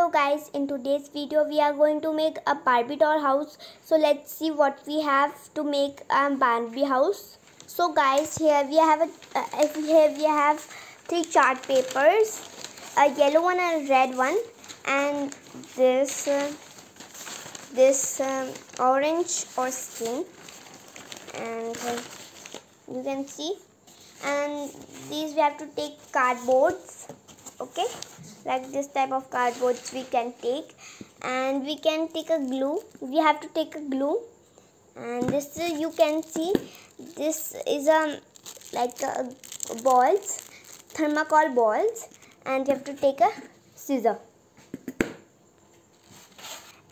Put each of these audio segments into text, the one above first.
Hello guys, in today's video we are going to make a Barbie doll house. So let's see what we have to make a Barbie house. So guys, here we have three chart papers, a yellow one and a red one, and this orange or skin, and you can see. And these we have to take cardboards, okay, like this type of cardboards we can take, and we can take a glue. We have to take a glue, and this is, you can see, this is balls, thermocol balls, and you have to take a scissor.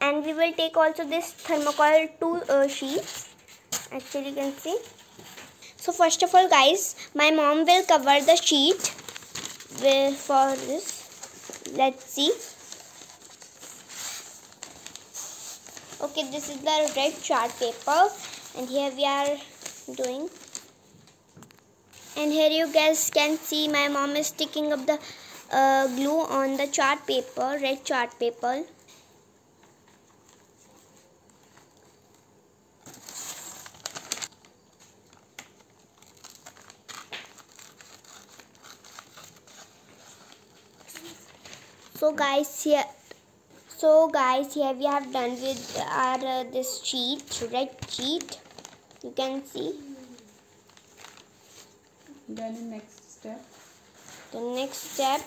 And we will take also this thermocol two sheets. Actually, you can see. So first of all, guys, my mom will cover the sheet for this. Let's see. Okay, this is the red chart paper, and here we are doing. And here you guys can see my mom is sticking up the glue on the chart paper, red chart paper. So guys, here we have done with our this sheet, red sheet. You can see. Then the next step. The next step,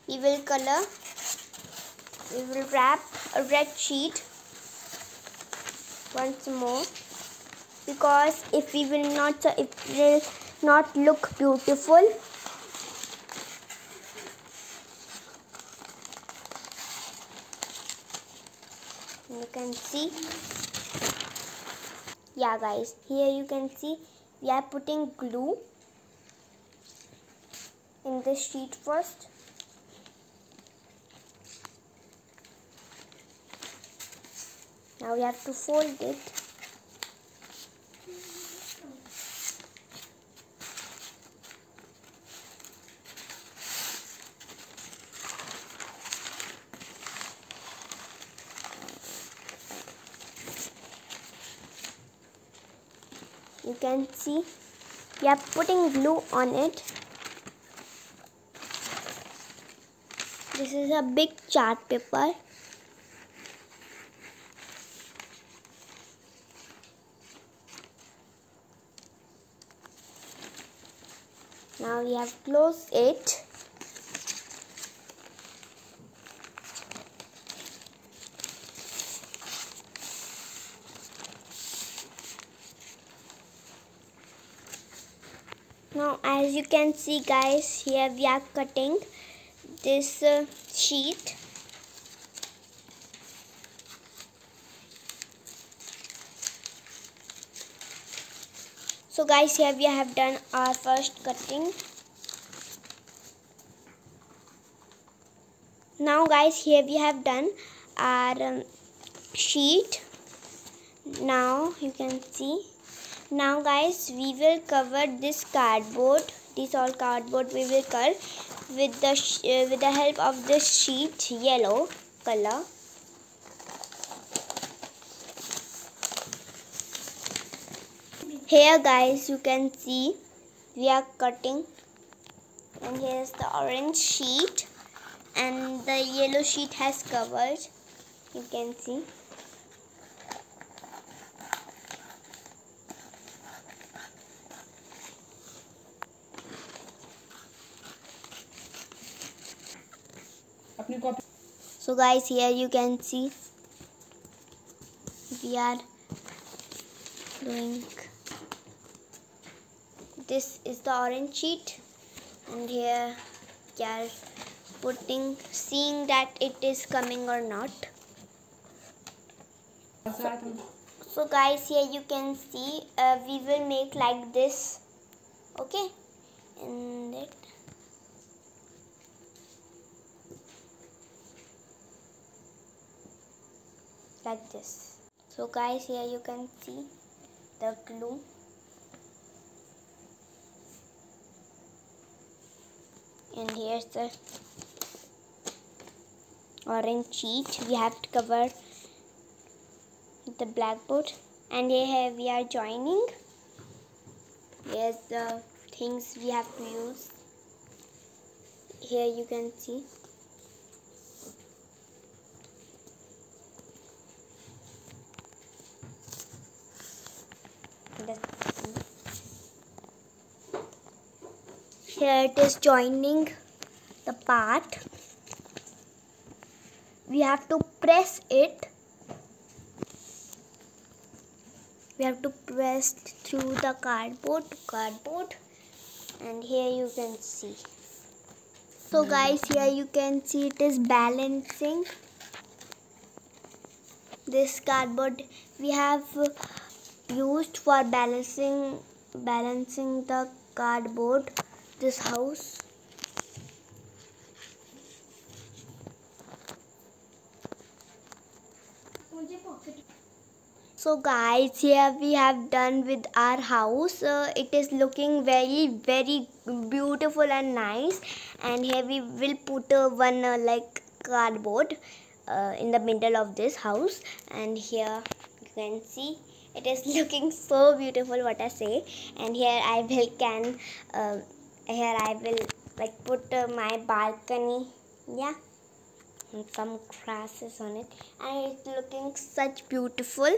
we will color. We will wrap a red sheet once more, because if we will not, it will not look beautiful. You can see. Yeah guys, here you can see we are putting glue in this sheet first. Now we have to fold it. You can see we are putting glue on it. This is a big chart paper. Now we have closed it. Now as you can see guys, here we are cutting this sheet. So guys, here we have done our first cutting. Now guys, here we have done our sheet. Now you can see. Now guys, we will cover this cardboard. This all cardboard we will cover with the help of this sheet, yellow color. Here guys, you can see we are cutting, and here is the orange sheet, and the yellow sheet has covered. You can see. So guys, here you can see we are doing. This is the orange sheet, and here we are seeing that it is coming or not. So guys, here you can see we will make like this, okay, and it. Like this. So guys, here you can see the glue. And here's the orange sheet. We have to cover the blackboard, and here we are joining. Here's the things we have to use. Here you can see. Here it is joining the part. We have to press it. We have to press through the cardboard to cardboard, and here you can see. So guys, here you can see it is balancing. This cardboard we have used for balancing the cardboard, this house. So guys, here we have done with our house. It is looking very beautiful and nice, and here we will put one like cardboard in the middle of this house, and here you can see it is looking so beautiful, what I say. And here I will like put my balcony, yeah, and some grasses on it, and it's looking such beautiful.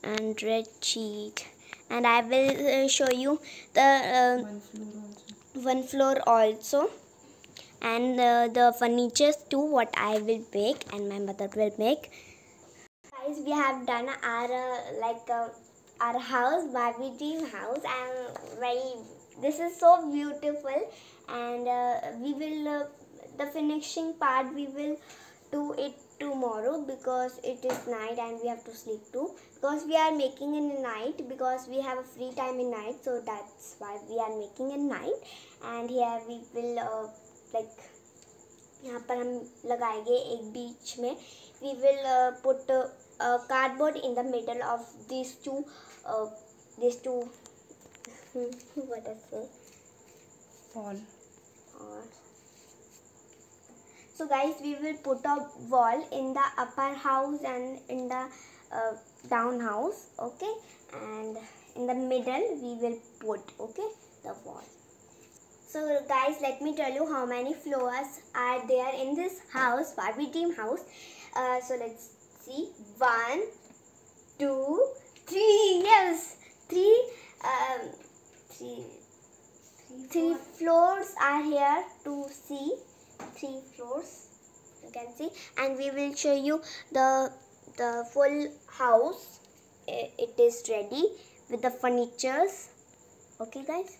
And red sheet, and I will show you the one floor also, and the furnitures too, what I will make and my mother will make. Guys, we have done our our house, Barbie dream house, and this is so beautiful. And we will the finishing part we will do it tomorrow, because it is night and we have to sleep too, because we are making in the night, because we have a free time in night, so that's why we are making in night. And here we will like यहाँ पर हम लगाएंगे एक बीच में, we will put a cardboard in the middle of these two what I say, wall. So guys, we will put a wall in the upper house and in the down house, okay, and in the middle we will put, okay, the wall. So guys, let me tell you how many floors are there in this house, Barbie dream house. So let's see, 1, 2, 3, yes, three floors are here to see. 3 floors you can see, and we will show you the full house. It is ready with the furnitures, okay guys.